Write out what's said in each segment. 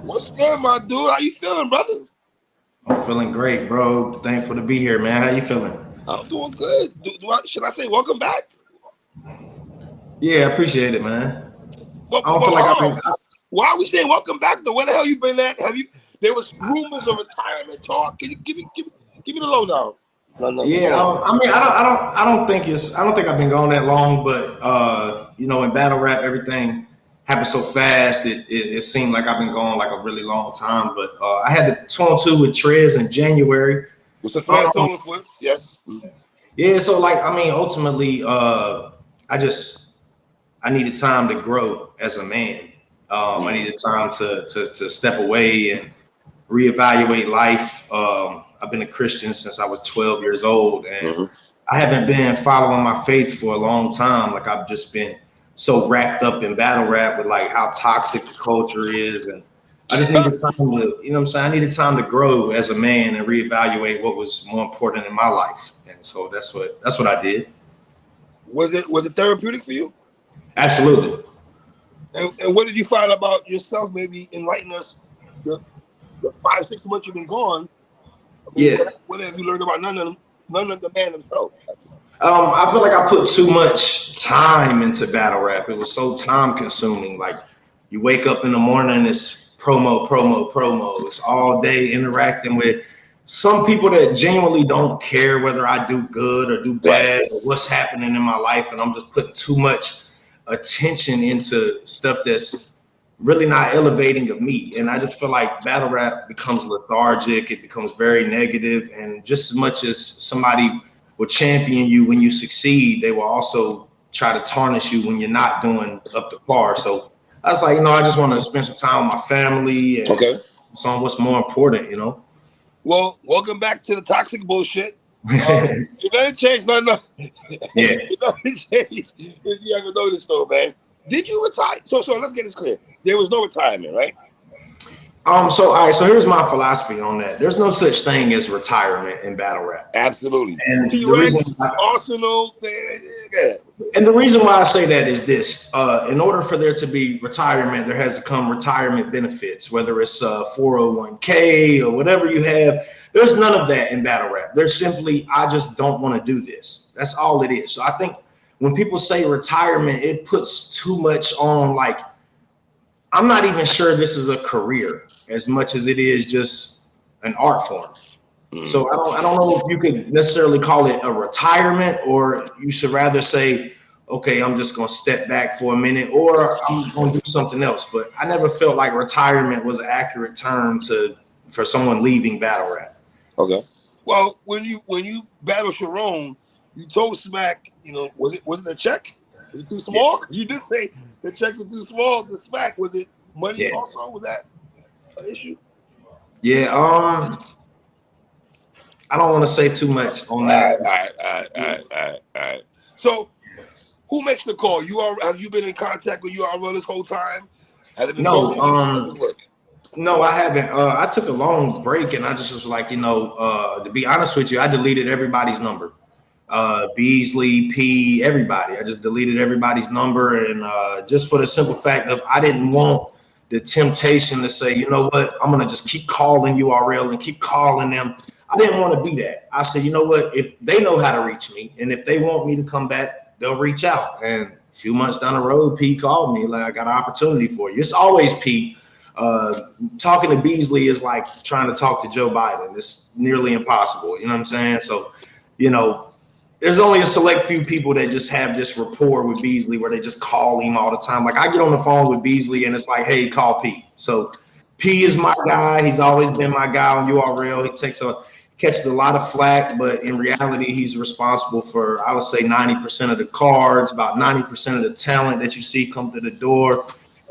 What's good, my dude? How you feeling, brother? I'm feeling great, bro. Thankful to be here, man. How you feeling? I'm doing good. Should I say welcome back? Yeah, I appreciate it, man. But, I but, don't but feel like I've hold been. on. Why are we saying welcome back? Though, where the hell you been at? There was rumors of retirement talk. Can you give me the lowdown? No. Yeah, I mean, I don't think I've been gone that long, but in battle rap, everything happened so fast. It seemed like I've been gone like a really long time. But I had the 2-on-2 with Trez in January. What's the first solo flip? Yes. Yeah, so like, I mean, ultimately, I needed time to grow as a man. I needed time to step away and reevaluate life. I've been a Christian since I was 12 years old, and I haven't been following my faith for a long time. Like I've just been so wrapped up in battle rap with like how toxic the culture is, and I just needed time to, you know what I'm saying? I needed time to grow as a man and reevaluate what was more important in my life. And so that's what I did. Was it therapeutic for you? Absolutely. And what did you find about yourself? Maybe enlighten us. The 5-6 months you've been gone. I mean, Yeah. what have you learned about none of the man himself? I feel like I put too much time into battle rap. It was so time consuming. Like you wake up in the morning, it's promo. It's all day interacting with some people that genuinely don't care whether I do good or do bad or what's happening in my life. And I'm just putting too much attention into stuff that's really not elevating of me. And I just feel like battle rap becomes lethargic. It becomes very negative. And just as much as somebody will champion you when you succeed, they will also try to tarnish you when you're not doing up to par. So I was like, I just want to spend some time with my family and on what's more important. Well, welcome back to the toxic bullshit. It doesn't change nothing. Yeah. It doesn't change. If you ever noticed though, man. Did you retire? So let's get this clear. There was no retirement, right? So all right, so here's my philosophy on that. There's no such thing as retirement in battle rap. Absolutely. And Arsenal. And the reason why I say that is this: in order for there to be retirement, there has to come retirement benefits, whether it's 401k or whatever you have. There's none of that in battle rap. There's simply, I just don't want to do this. That's all it is. So I think when people say retirement, it puts too much on. Like, I'm not even sure this is a career as much as it is just an art form. So I don't know if you could necessarily call it a retirement, or you should rather say, okay, I'm just gonna step back for a minute, or I'm gonna do something else. But I never felt like retirement was an accurate term for someone leaving battle rap. Okay. Well, when you battle Sharon, you told Smack, was it a check? Was it too small? Yeah. You did say the checks were too small to Smack. Was it money also? Was that an issue? Yeah. I don't want to say too much on that. All right. So, who makes the call? Have you been in contact with URL this whole time? Has it been No, I haven't. I took a long break, and I just was like, to be honest with you, I deleted everybody's number. Beasley, P, everybody. I just deleted everybody's number, and just for the simple fact of I didn't want the temptation to say, you know what, I'm gonna just keep calling URL and keep calling them. I didn't want to be that. I said, you know what, if they know how to reach me, and if they want me to come back, they'll reach out. And a few months down the road, P called me, like, I got an opportunity for you. It's always P. Talking to Beasley is like trying to talk to Joe Biden. It's nearly impossible. You know what I'm saying? So, there's only a select few people that just have this rapport with Beasley where they just call him all the time. Like I get on the phone with Beasley and it's like, hey, call P. So P is my guy. He's always been my guy on URL. He catches a lot of flack, but in reality, he's responsible for, I would say, 90% of the cards, about 90% of the talent that you see come to the door.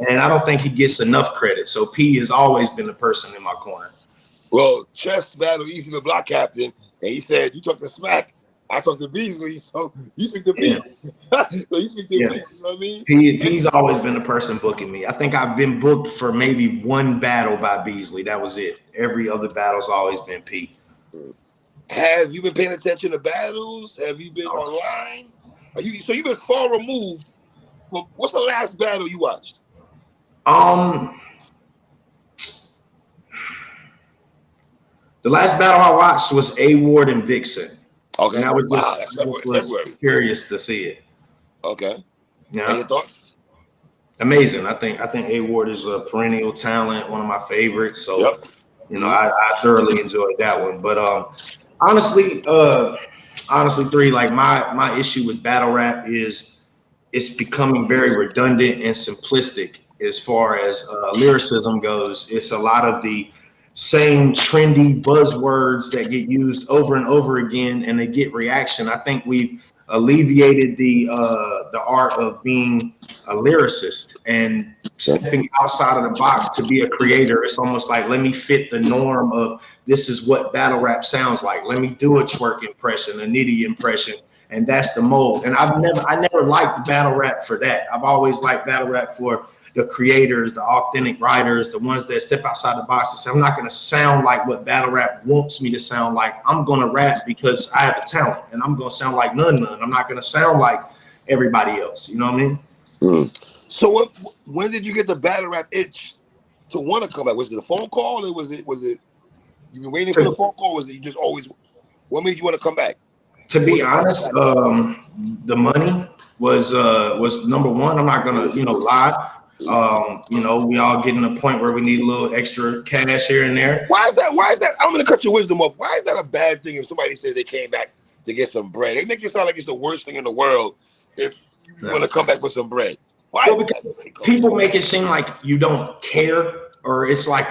And I don't think he gets enough credit. So P has always been the person in my corner. Well, chess battle, Easy the block captain, and he said, you talk to Smack, I talk to Beasley, so you speak to P. So you speak to me, you know what I mean? P's always been the person booking me. I think I've been booked for maybe one battle by Beasley. That was it. Every other battle's always been P. Have you been paying attention to battles? Have you been online? So you've been far removed from, what's the last battle you watched? The last battle I watched was A Ward and Vixen. Okay. And I was Wow, just, that's I just February. was curious to see it. Okay. Yeah. And your thoughts? Amazing. I think A Ward is a perennial talent, one of my favorites. So, Yep. I thoroughly enjoyed that one. But honestly, three, like my issue with battle rap is it's becoming very redundant and simplistic as far as lyricism goes. It's a lot of the same trendy buzzwords that get used over and over again, and they get reaction. I think we've alleviated the art of being a lyricist and stepping outside of the box to be a creator. It's almost like, let me fit the norm of this is what battle rap sounds like. Let me do a twerk impression, a nitty impression, and that's the mold. And I never liked battle rap for that. I've always liked battle rap for the creators, the authentic writers, the ones that step outside the box and say, I'm not going to sound like what battle rap wants me to sound like. I'm going to rap because I have a talent, and I'm going to sound like Nunn. I'm not going to sound like everybody else. You know what I mean? So when did you get the battle rap itch to want to come back? Was it a phone call, or was it you been waiting for the phone call? Or was it you just always? What made you want to come back? To be honest, the money was number one. I'm not gonna lie. We all getting to a point where we need a little extra cash here and there. Why is that? I'm gonna cut your wisdom off. Why is that a bad thing if somebody says they came back to get some bread? They make it sound like it's the worst thing in the world if you want to come back with some bread. Why? Well, because people make it seem like you don't care, or it's like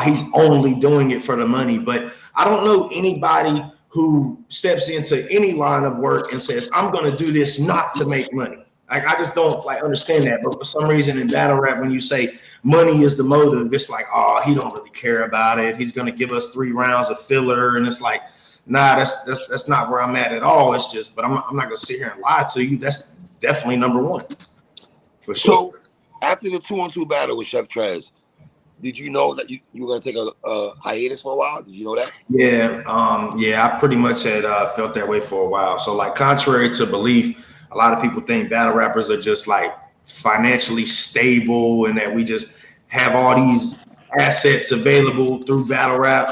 he's only doing it for the money. But I don't know anybody who steps into any line of work and says, I'm going to do this not to make money. Like, I just don't understand that. But for some reason in battle rap, when you say money is the motive, it's like, he don't really care about it. He's going to give us 3 rounds of filler. And it's like, nah, that's not where I'm at all. It's just, but I'm not going to sit here and lie to you. That's definitely number one. For sure. So after the 2-on-2 battle with Chef Trez, did you know that you were going to take a hiatus for a while? Did you know that? Yeah, I pretty much had felt that way for a while. So, like, contrary to belief, a lot of people think battle rappers are just like financially stable and that we just have all these assets available through battle rap,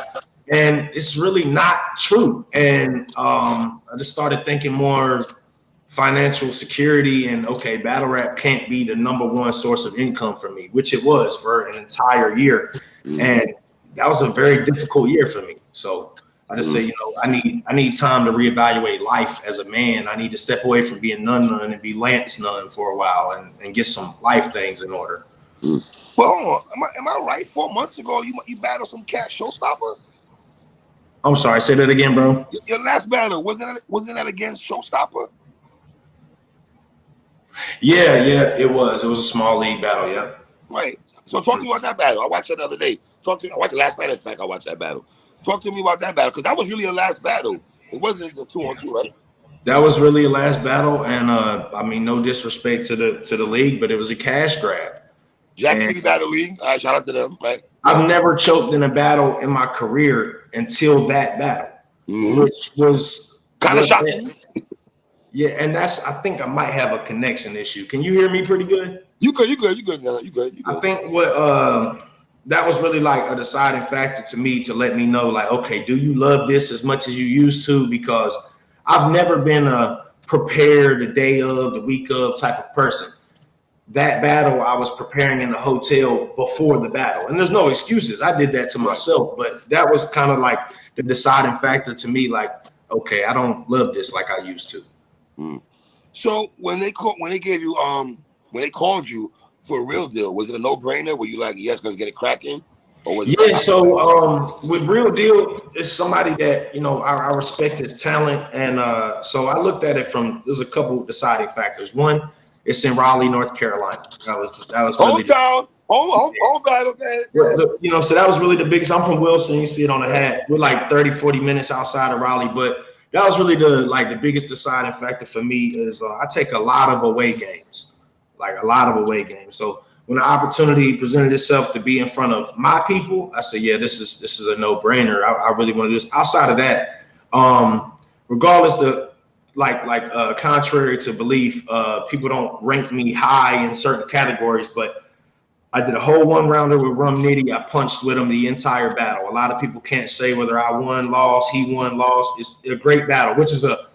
and it's really not true. And I just started thinking more financial security, and okay, battle rap can't be the number one source of income for me, which it was for an entire year. And that was a very difficult year for me. So I just say, I need time to reevaluate life as a man. I need to step away from being Nunn and be Lance Nunn for a while and get some life things in order. Well, am I right? 4 months ago, you battled some cat Showstopper? I'm sorry, say that again, bro. Your last battle, wasn't that against Showstopper? Yeah, it was. It was a small league battle, yeah. Right. So talk to me about that battle. I watched it the other day. I watched the last battle. In fact, I watched that battle. Talk to me about that battle, because that was really a last battle. It wasn't the 2-on-2, right? That was really a last battle, and I mean, no disrespect to the league, but it was a cash grab. Jackson City Battle League. All right, shout out to them. Right. I've never choked in a battle in my career until that battle, which was kind of shocking. Yeah, and I think I might have a connection issue. Can you hear me pretty good? You good now. You good. I think that was really like a deciding factor to me to let me know, like, okay, do you love this as much as you used to? Because I've never been a prepared the day of, the week of type of person. That battle, I was preparing in the hotel before the battle, and there's no excuses. I did that to myself, but that was kind of like the deciding factor to me, like, okay, I don't love this like I used to. So when they called you for a Real Deal, was it a no-brainer? Were you like, yes, let's get it cracking? Or was it so with Real Deal, it's somebody that I respect his talent, and so I looked at it from, there's a couple deciding factors. One, it's in Raleigh, North Carolina. That was really hometown. Home battle. So that was really the biggest. I'm from Wilson. You see it on the hat. We're like 30-40 minutes outside of Raleigh, but that was really the biggest deciding factor for me. Is I take a lot of away games. So when the opportunity presented itself to be in front of my people, I said, yeah, this is a no-brainer. I really want to do this. Outside of that, regardless contrary to belief, people don't rank me high in certain categories, but I did a whole 1-rounder with Rum Nitty. I punched with him the entire battle. A lot of people can't say whether I won, lost, he won, lost. It's a great battle, which is a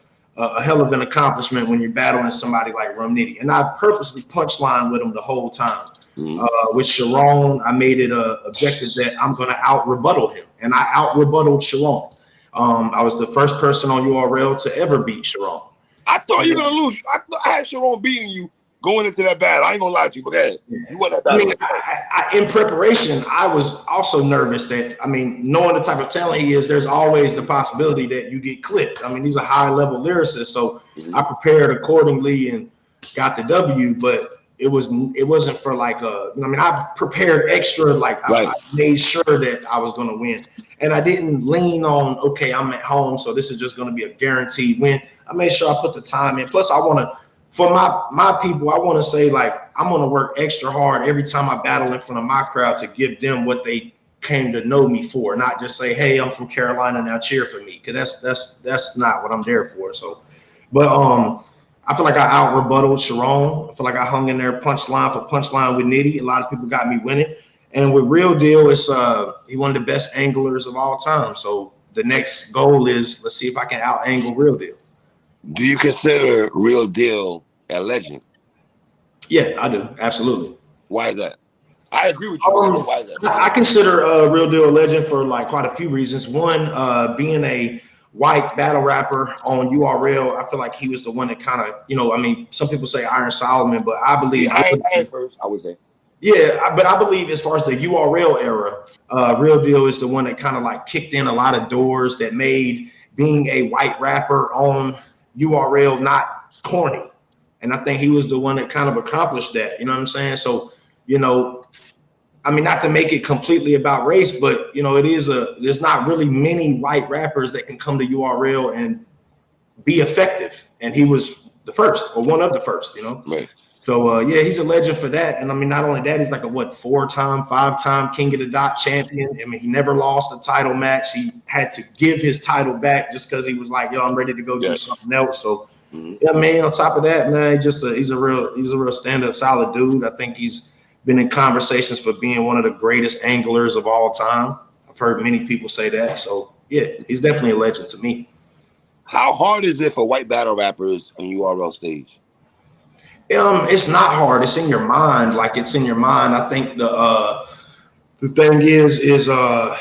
hell of an accomplishment when you're battling somebody like Rum Nitty. And I purposely punchline with him the whole time. With Sharon, I made it a objective that I'm going to out-rebuttal him. And I out-rebuttaled Sharon. I was the first person on URL to ever beat Sharon. I thought you were going to lose. I had Sharon beating you going into that battle. I ain't going to lie to you, but hey, you won that battle. I mean, in preparation, I was also nervous that, I mean, knowing the type of talent he is, there's always the possibility that you get clipped. I mean, he's a high-level lyricist, so I prepared accordingly and got the W, but it wasn't for like I mean, I prepared extra, like I made sure that I was going to win. And I didn't lean on, okay, I'm at home, so this is just going to be a guaranteed win. I made sure I put the time in. Plus, I want to, for my people, I want to say, like, I'm going to work extra hard every time I battle in front of my crowd to give them what they came to know me for, not just say, hey, I'm from Carolina, now cheer for me, because that's not what I'm there for. So, but I feel like I out-rebuttaled Sharon. I feel like I hung in there punchline for punchline with Nitty. A lot of people got me winning. And with Real Deal, it's he one of the best anglers of all time. So the next goal is, let's see if I can out-angle Real Deal. Do you consider Real Deal a legend? Yeah, I do. Absolutely. Why is that? I agree with you. Why is that? I consider Real Deal a legend for like quite a few reasons. One, being a white battle rapper on URL, I feel like he was the one that kind of, I mean, some people say Iron Solomon, but I believe I first, I would say. Yeah, but I believe as far as the URL era, Real Deal is the one that kind of like kicked in a lot of doors that made being a white rapper on URL not corny. And I think he was the one that kind of accomplished that. You know what I'm saying? So, I mean, not to make it completely about race, but there's not really many white rappers that can come to URL and be effective. And he was the first, or one of the first, Right. So yeah, he's a legend for that. And I mean, not only that, he's like a 4-time, 5-time King of the Dot champion. I mean, he never lost a title match. He had to give his title back just because he was like, yo, I'm ready to go do something else. So yeah, man, on top of that, man, he's a real stand-up solid dude. I think he's been in conversations for being one of the greatest anglers of all time. I've heard many people say that. So yeah, he's definitely a legend to me. How hard is it for white battle rappers on URL stage? It's not hard. It's in your mind. Like, it's in your mind. I think the thing is a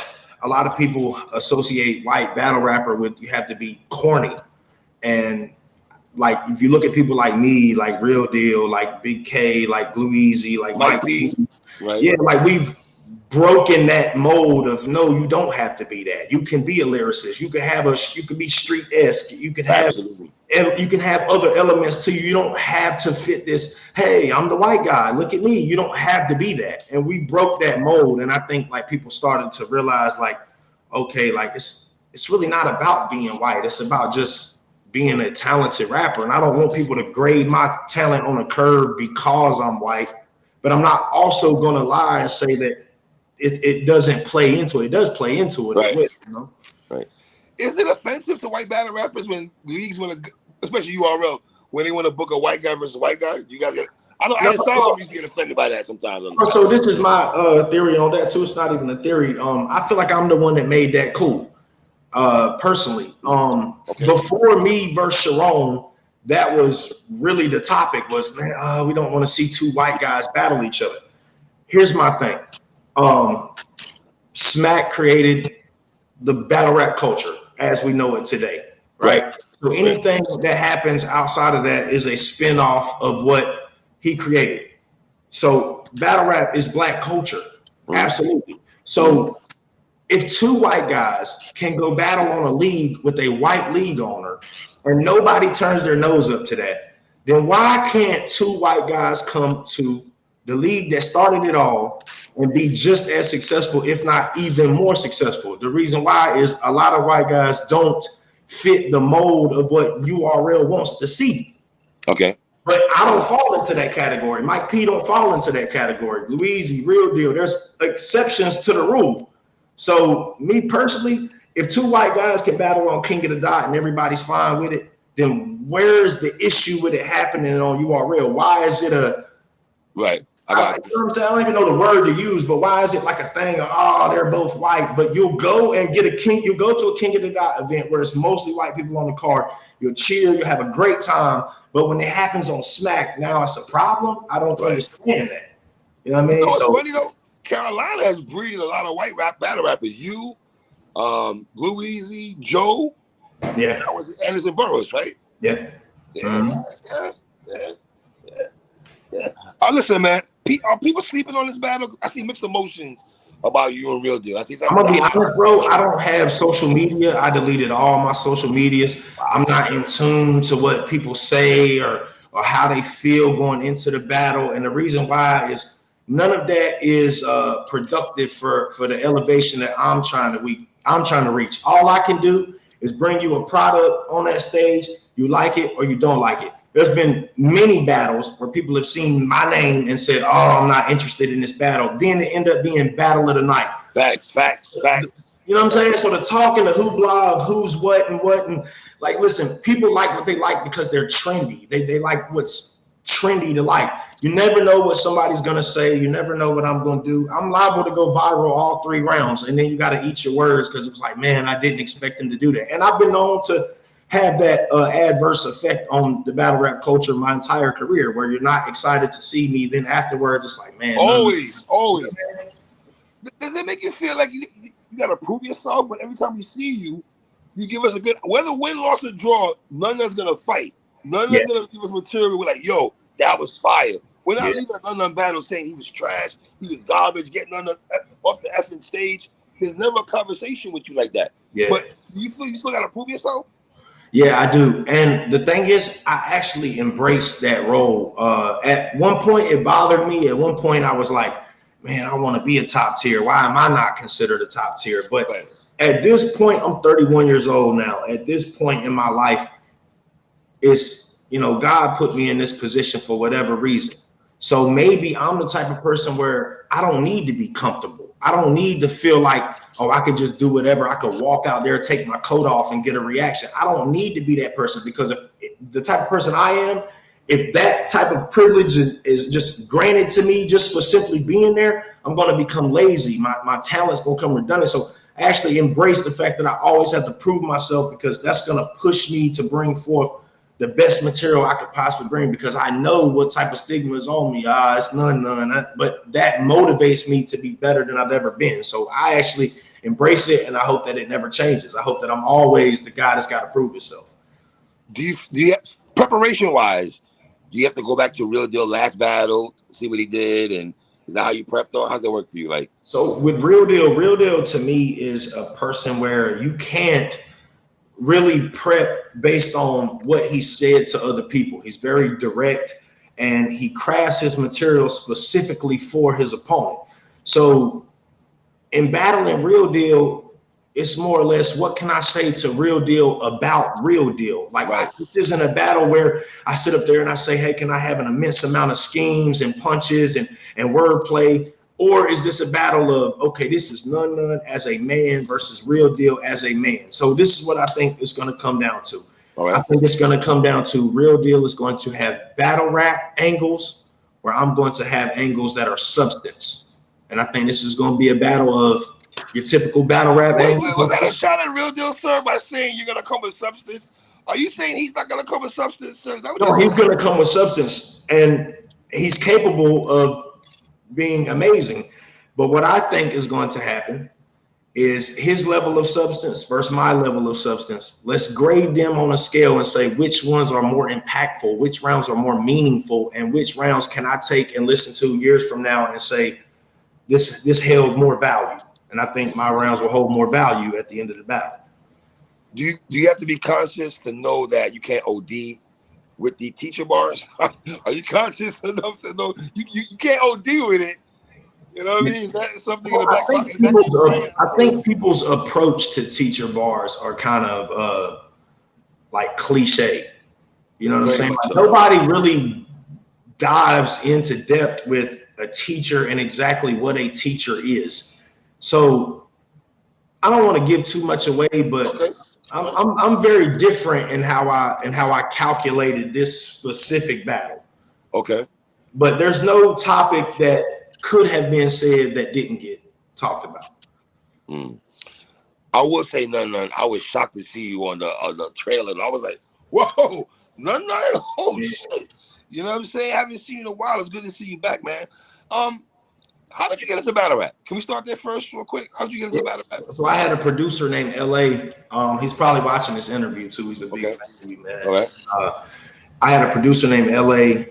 lot of people associate white battle rapper with, you have to be corny. And like, if you look at people like me, like Real Deal, like Big K, like Blue Easy, like Mike P, right? Yeah, like we've broken that mold of, no, you don't have to be that. You can be a lyricist. You can be street-esque. You can have other elements to you. You don't have to fit this, hey, I'm the white guy, look at me. You don't have to be that. And we broke that mold. And I think like people started to realize, like, okay, like it's really not about being white. It's about just being a talented rapper. And I don't want people to grade my talent on a curve because I'm white, but I'm not also going to lie and say that it doesn't play into it. It does play into it. Right. Right. Is it offensive to white battle rappers when leagues want to, especially URL, when they want to book a white guy versus white guy? You guys get, I know I used to get offended by that sometimes. So this is my theory on that too. It's not even a theory. I feel like I'm the one that made that cool. Personally, before me versus Sharon, that was really the topic was, man, we don't want to see two white guys battle each other. Here's my thing. Smack created the battle rap culture as we know it today, right? So anything that happens outside of that is a spin-off of what he created. So battle rap is black culture. Absolutely. So if two white guys can go battle on a league with a white league owner and nobody turns their nose up to that, then why can't two white guys come to the league that started it all and be just as successful, if not even more successful? The reason why is a lot of white guys don't fit the mold of what URL wants to see. Okay. But I don't fall into that category. Mike P don't fall into that category. Louise, Real Deal. There's exceptions to the rule. So me personally, if two white guys can battle on King of the Dot and everybody's fine with it, then where's the issue with it happening on URL? Why is it a I got you. You know what I'm saying? I don't even know the word to use, but why is it like a thing of, oh, they're both white? But you'll go and get a king. You'll go to a King of the Dot event where it's mostly white people on the card. You'll cheer. You'll have a great time. But when it happens on Smack, now it's a problem. I don't understand that. You know what I mean? You know what's So funny though? Carolina has breeded a lot of white battle rappers. You, Blue Easy, Joe. yeah, That was Anderson Burroughs, right? yeah. Yeah, yeah. Listen, man. Are people sleeping on this battle? I see mixed emotions about you and Real Deal. I see some. I'm gonna be honest, bro. I don't have social media. I deleted all my social medias. I'm not in tune to what people say or how they feel going into the battle. And the reason why is none of that is productive for the elevation that I'm trying to reach. All I can do is bring you a product on that stage. You like it or you don't like it. There's been many battles where people have seen my name and said, "Oh, I'm not interested in this battle." Then it end up being battle of the night. Facts. You know what I'm saying? So the talk and the hoopla of who's what, and like, listen, people like what they like because they're trendy. They like what's trendy to like. You never know what somebody's gonna say. You never know what I'm gonna do. I'm liable to go viral all 3 rounds, and then you got to eat your words because it was like, man, I didn't expect him to do that. And I've been known to have that adverse effect on the battle rap culture my entire career, where you're not excited to see me, then afterwards it's like, man, Always. Does it make you feel like you got to prove yourself? But every time we see you, you give us a good, whether win, loss, or draw, none that's gonna fight. None that's gonna give us material. We're like, yo, that was fire. We're not leaving a Nunn battle saying he was trash, he was garbage, getting off the effing stage. There's never a conversation with you like that. Yeah. But do you feel you still got to prove yourself? Yeah, I do. And the thing is, I actually embraced that role. At one point, it bothered me. At one point, I was like, man, I want to be a top tier. Why am I not considered a top tier? But at this point, I'm 31 years old now. At this point in my life, it's, God put me in this position for whatever reason. So maybe I'm the type of person where I don't need to be comfortable. I don't need to feel like, oh, I could just do whatever. I could walk out there, take my coat off and get a reaction. I don't need to be that person, because if the type of person I am, if that type of privilege is just granted to me just for simply being there, I'm going to become lazy. My talent's going to come redundant. So I actually embrace the fact that I always have to prove myself, because that's going to push me to bring forth the best material I could possibly bring, because I know what type of stigma is on me. It's none. But that motivates me to be better than I've ever been. So I actually embrace it, and I hope that it never changes. I hope that I'm always the guy that's got to prove himself. Do you have, preparation wise, do you have to go back to Real Deal last battle, see what he did, and is that how you prepped, or how's that work for you? Like, so with Real Deal to me is a person where you can't really prep based on what he said to other people. He's very direct, and he crafts his material specifically for his opponent. So in battling Real Deal, it's more or less, what can I say to Real Deal about Real Deal? Like, this isn't a battle where I sit up there and I say, hey, can I have an immense amount of schemes and punches and wordplay? Or is this a battle of, okay, this is Nunn as a man versus Real Deal as a man? So this is what I think it's going to come down to. I think it's going to come down to Real Deal is going to have battle rap angles, where I'm going to have angles that are substance. And I think this is going to be a battle of your typical battle rap. Was that a shot at Real Deal, sir, by saying you're going to come with substance? Are you saying he's not going to come with substance, sir? No, he's going to come with substance, and he's capable of being amazing. But what I think is going to happen is his level of substance versus my level of substance. Let's grade them on a scale and say which ones are more impactful, which rounds are more meaningful, and which rounds can I take and listen to years from now and say this held more value. And I think my rounds will hold more value at the end of the battle. Do you have to be conscious to know that you can't OD with the teacher bars? Are you conscious enough to know you can't OD with it? You know what I mean? Is that something in the back pocket? I think people's approach to teacher bars are kind of like cliche. You know what I'm saying? Like, nobody really dives into depth with a teacher and exactly what a teacher is. So I don't want to give too much away, but I'm very different in how I calculated this specific battle. Okay. but there's no topic that could have been said that didn't get talked about. Mm. I will say Nunn. I was shocked to see you on the trailer. And I was like, whoa, Nunn. Oh shit. You know what I'm saying? I haven't seen you in a while. It's good to see you back, man. How did you get into battle rap? Can we start there first, real quick? How did you get into battle rap? So I had a producer named LA. He's probably watching this interview too. He's a big fan of you, man. All right. I had a producer named LA.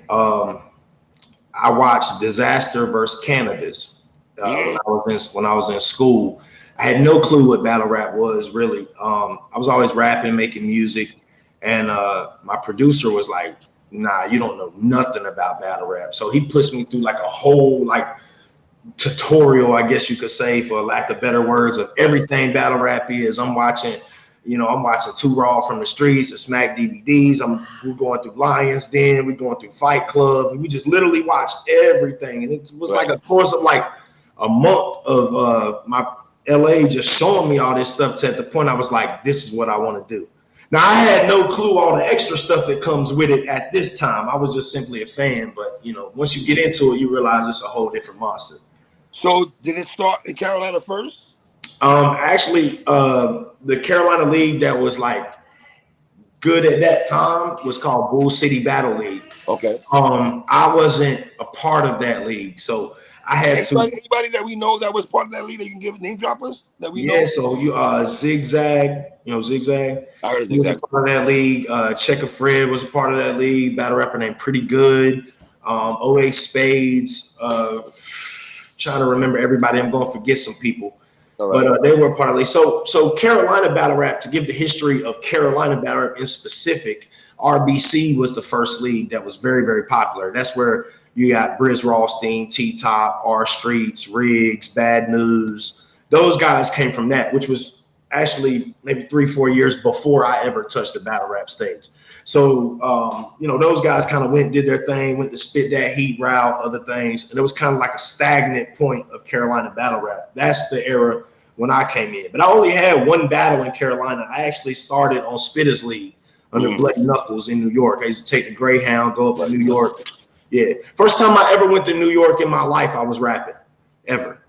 I watched Disaster versus Cannabis when I was in school. I had no clue what battle rap was really. I was always rapping, making music, and my producer was like, "Nah, you don't know nothing about battle rap." So he pushed me through like a whole like tutorial, I guess you could say, for lack of better words, of everything battle rap is. I'm watching Too Raw from the Streets, the Smack DVDs. We're going through Lions Den, we're going through Fight Club, and we just literally watched everything. And it was like a course of like a month of my LA just showing me all this stuff to the point I was like, this is what I want to do. Now, I had no clue all the extra stuff that comes with it at this time. I was just simply a fan. But, once you get into it, you realize it's a whole different monster. So did it start in Carolina first? Actually, the Carolina League that was like good at that time was called Bull City Battle League. Okay. I wasn't a part of that league, so I had anybody that we know that was part of that league that you can give name droppers that we know? Yeah, so you Zigzag, Zigzag. I heard Zigzag. Part of that league. Checker Fred was a part of that league. Battle rapper named Pretty Good. OA Spades. Trying to remember everybody. I'm going to forget some people. But they were part of the league. So Carolina battle rap, to give the history of Carolina battle rap in specific, RBC was the first league that was very, very popular. That's where you got Briz Rawstein, T-Top, R Streets, Riggs, Bad News. Those guys came from that, which was actually maybe 3-4 years before I ever touched the battle rap stage. So, those guys kind of did their thing, went to Spit That Heat route, other things. And it was kind of like a stagnant point of Carolina battle rap. That's the era when I came in. But I only had one battle in Carolina. I actually started on Spitters League under Bloody Knuckles in New York. I used to take the Greyhound, go up to New York. Yeah. First time I ever went to New York in my life, I was rapping. Ever.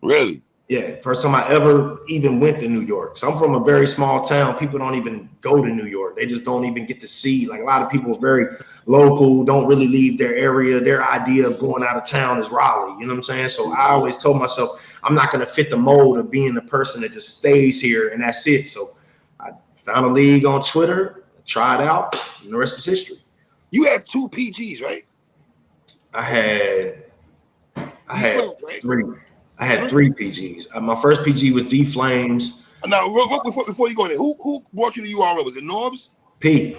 Really? Yeah. First time I ever even went to New York. So I'm from a very small town. People don't even go to New York. They just don't even get to see. Like, a lot of people are very local, don't really leave their area. Their idea of going out of town is Raleigh. You know what I'm saying? So I always told myself, I'm not going to fit the mold of being the person that just stays here and that's it. So I found a league on Twitter, tried out, and the rest is history. You had 2 PGs, right? I had 3. I had 3 PGs. My first PG was D Flames. Now, real quick, before you go there, who brought you to URL? Was it Norbs? P.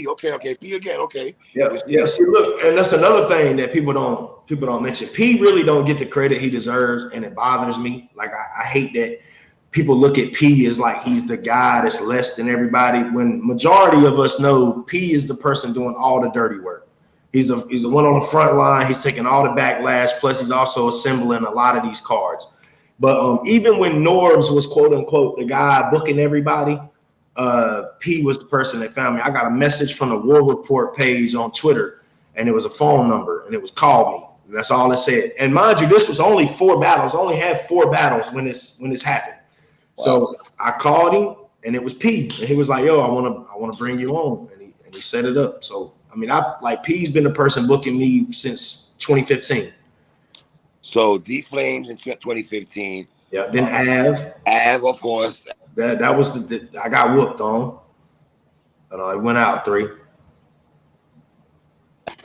Okay. P again. Okay. Yeah. See, look, and that's another thing that people don't mention. P really don't get the credit he deserves, and it bothers me. Like, I hate that people look at P as like he's the guy that's less than everybody, when majority of us know P is the person doing all the dirty work. He's the one on the front line. He's taking all the backlash. Plus, he's also assembling a lot of these cards. But even when Norbs was quote unquote the guy booking everybody, P was the person that found me. I got a message from the War Report page on Twitter, and it was a phone number, and it was call me. And that's all it said. And mind you, this was only 4 battles. I only had 4 battles when this happened. Wow. So I called him, and it was P, and he was like, "Yo, I want to bring you on," and he set it up. So I mean, P's been the person booking me since 2015. So D Flames in 2015. Yeah. Then Av, of course. That was I got whooped on. But I went out 3.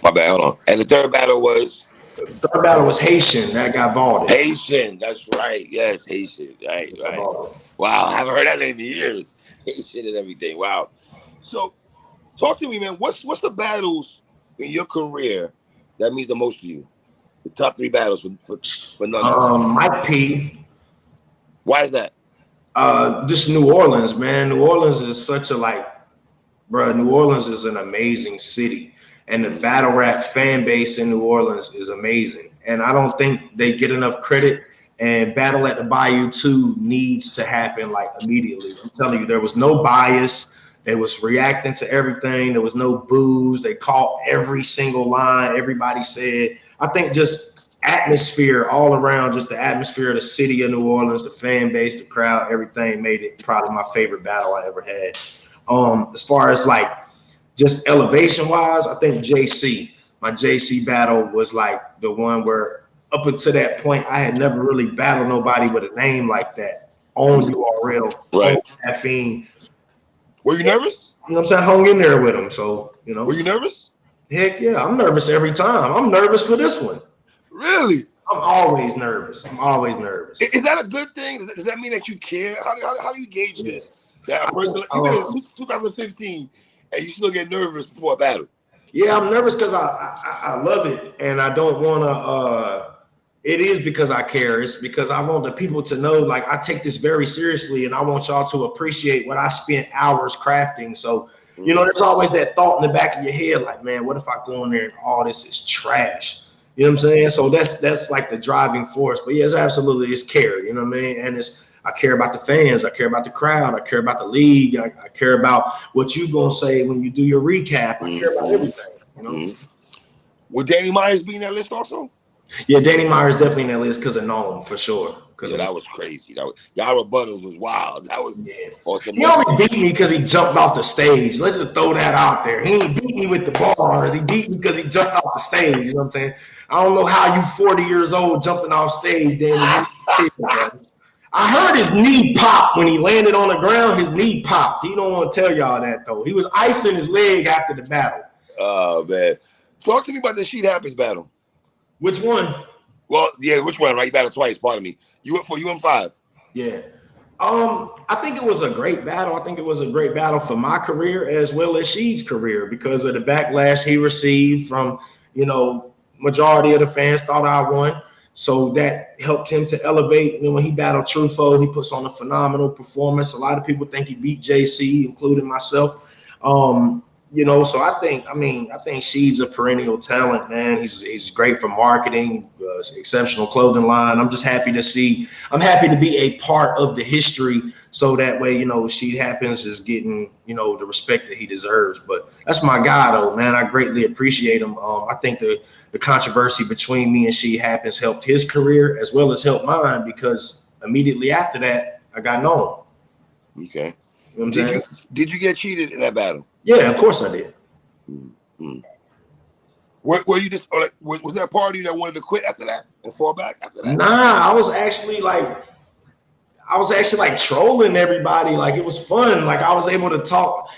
My bad. Hold on. And the third battle was? The third battle was Haitian. That got vaulted. Haitian. That's right. Yes, Haitian. Right. Wow. I haven't heard that name in years. Haitian and everything. Wow. So talk to me, man. What's the battles in your career that means the most to you? The top 3 battles for Nunn. Mike P. Why is that? Just New Orleans, man. New Orleans is such a New Orleans is an amazing city. And the battle rap fan base in New Orleans is amazing. And I don't think they get enough credit. And Battle at the Bayou 2 needs to happen like immediately. I'm telling you, there was no bias. They was reacting to everything. There was no boos. They caught every single line. Everybody said, I think just atmosphere all around, just the atmosphere of the city of New Orleans, the fan base, the crowd, everything made it probably my favorite battle I ever had. As far as like just elevation wise, I think my JC battle was like the one where up until that point, I had never really battled nobody with a name like that on URL, on caffeine. Were you nervous? You know what I'm saying? I hung in there with him. So, you know. Were you nervous? Heck yeah, I'm nervous every time. I'm nervous for this one. Really? I'm always nervous. I'm always nervous. Is that a good thing? Does that mean that you care? How do you gauge this? That a person, you've been in 2015 and you still get nervous before a battle? Yeah, I'm nervous because I love it and I don't want to. It is because I care. It's because I want the people to know, like, I take this very seriously and I want y'all to appreciate what I spent hours crafting. So, you know, there's always that thought in the back of your head, like, man, what if I go in there and all this is trash? You know what I'm saying? So that's like the driving force. But yes, absolutely, it's care. You know what I mean? And I care about the fans. I care about the crowd. I care about the league. I care about what you gonna say when you do your recap. I care about everything. You know. Would Danny Myers be in that list also? Yeah, Danny Myers definitely in that list because of Nunn for sure. Yeah, that was crazy. Y'all rebuttals was wild. That was awesome. He only beat me because he jumped off the stage. Let's just throw that out there. He ain't beat me with the bars. He beat me because he jumped off the stage. You know what I'm saying? I don't know how you 40 years old jumping off stage, Danny. I heard his knee pop when he landed on the ground. His knee popped. He don't want to tell y'all that though. He was icing his leg after the battle. Oh man, talk to me about the Sheet Happens battle. Which one? Well, yeah, which one? Right, you battled twice. Pardon me. You went for UM5. Yeah. I think it was a great battle. I think it was a great battle for my career as well as Sheed's career because of the backlash he received from, you know, majority of the fans thought I won. So that helped him to elevate. And when he battled Truffaut, he puts on a phenomenal performance. A lot of people think he beat JC, including myself. You know, so I think Sheed's a perennial talent, man. He's great for marketing, exceptional clothing line. I'm happy to be a part of the history so that way, you know, Sheed Happens is getting, you know, the respect that he deserves. But that's my guy though, man. I greatly appreciate him. I think the controversy between me and Sheed Happens helped his career as well as helped mine because immediately after that, I got known. Okay. You know did you get cheated in that battle? Yeah, of course I did. Mm-hmm. Were you just like was there a party that wanted to quit after that and fall back after that? Nah, I was actually like trolling everybody. Like it was fun. Like I was able to talk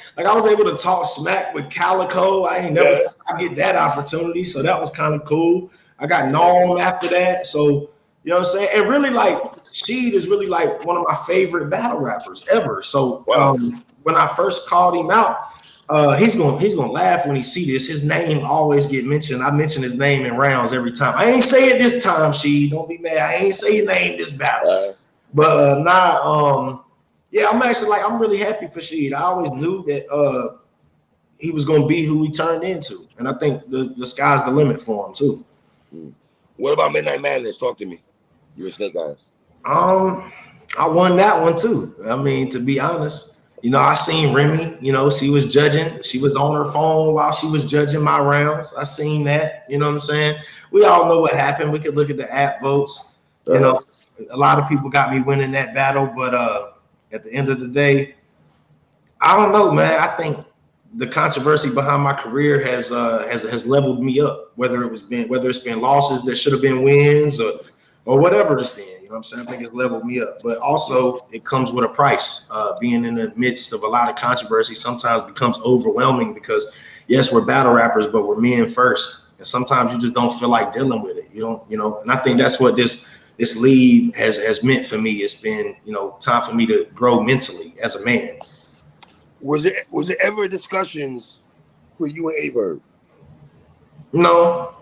smack with Calico. I ain't never get that opportunity, so that was kind of cool. I got known after that, so you know what I'm saying. And really, like Sheed is really like one of my favorite battle rappers ever. So when I first called him out. He's gonna laugh when he see this. His name always get mentioned. I mention his name in rounds every time. I ain't say it this time, Sheed. Don't be mad. I ain't say your name this battle. But yeah, I'm really happy for Sheed. I always knew that he was gonna be who he turned into, and I think the sky's the limit for him too. What about Midnight Madness? Talk to me. You're a Snake Eyes. I won that one too. I mean, to be honest. You know, I seen Remy, you know, she was judging. She was on her phone while she was judging my rounds. I seen that, you know what I'm saying? We all know what happened. We could look at the app votes. You know, a lot of people got me winning that battle, but at the end of the day, I don't know, man. I think the controversy behind my career has leveled me up, whether it's been losses that should have been wins or whatever it's been. You know what I'm saying? I think it's leveled me up, but also it comes with a price. Being in the midst of a lot of controversy sometimes becomes overwhelming because yes, we're battle rappers, but we're men first. And sometimes you just don't feel like dealing with it. You don't, you know, and I think that's what this leave has meant for me. It's been, you know, time for me to grow mentally as a man. Was it ever discussions for you and A-Verb? No.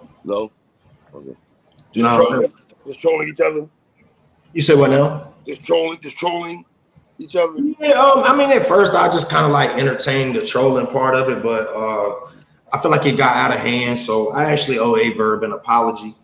Okay. Just trolling each other. You said what now? Just trolling each other. Yeah, I mean, at first I just kind of like entertained the trolling part of it, but I feel like it got out of hand. So I actually owe A-Verb an apology.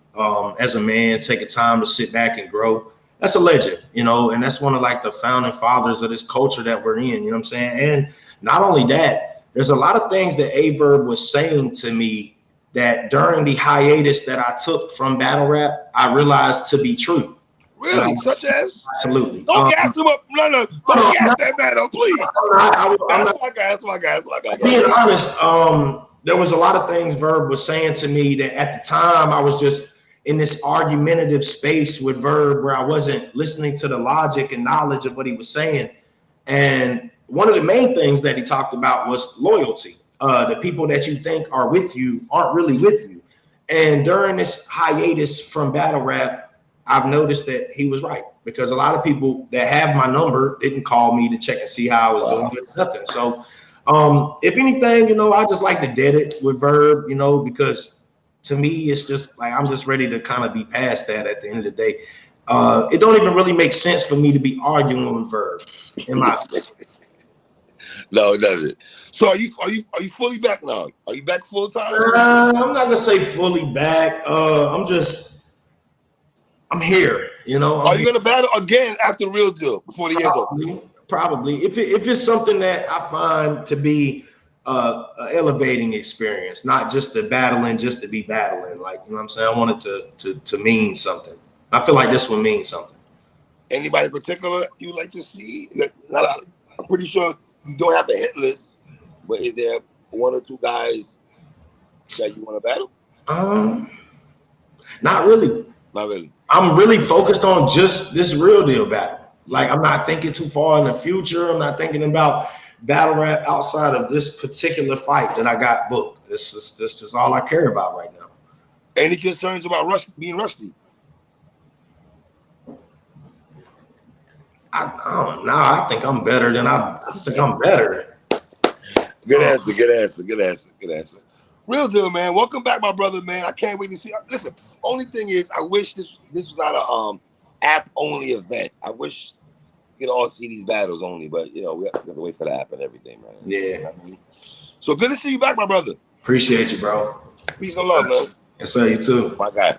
As a man, taking time to sit back and grow. that's a legend, you know, and that's one of like the founding fathers of this culture that we're in, you know what I'm saying? And not only that, there's a lot of things that Verb was saying to me that during the hiatus that I took from battle rap, I realized to be true. Really? Such as? Absolutely. Don't gas him up. No. Don't gas that man up, please. That's my guy. Being honest, there was a lot of things Verb was saying to me that at the time I was just in this argumentative space with Verb where I wasn't listening to the logic and knowledge of what he was saying. And one of the main things that he talked about was loyalty. The people that you think are with you aren't really with you. And during this hiatus from battle rap, I've noticed that he was right, because a lot of people that have my number didn't call me to check and see how I was doing with nothing. So if anything, you know, I just like to dead it with Verb, you know, because to me, it's just like, I'm just ready to kind of be past that at the end of the day. It don't even really make sense for me to be arguing with Verb in my No, it doesn't. So are you fully back now? Are you back full time? I'm not gonna say fully back. I'm here, you know. Are you gonna battle again after Real Deal before the year's over? Probably. If it's something that I find to be an elevating experience, not just the battling just to be battling. Like, you know what I'm saying? I want it to mean something. I feel like this one means something. Anybody in particular you would like to see? I'm pretty sure you don't have a hit list, but is there one or two guys that you want to battle? Not really. Not really. I'm really focused on just this Real Deal battle. Like, I'm not thinking too far in the future. I'm not thinking about battle rap outside of this particular fight that I got booked. This is all I care about right now. Any concerns about being rusty? I don't know. I think I'm better than I think I'm better. Good answer. Real Deal, man. Welcome back, my brother, man. I can't wait to see. Listen, only thing is, I wish this was not a app only event. I wish you could all see these battles only, but you know, we have to wait for the app and everything, man. Yeah. You know what I mean? So good to see you back, my brother. Appreciate you, bro. Peace and love, man. Yes, sir. You too. My guy.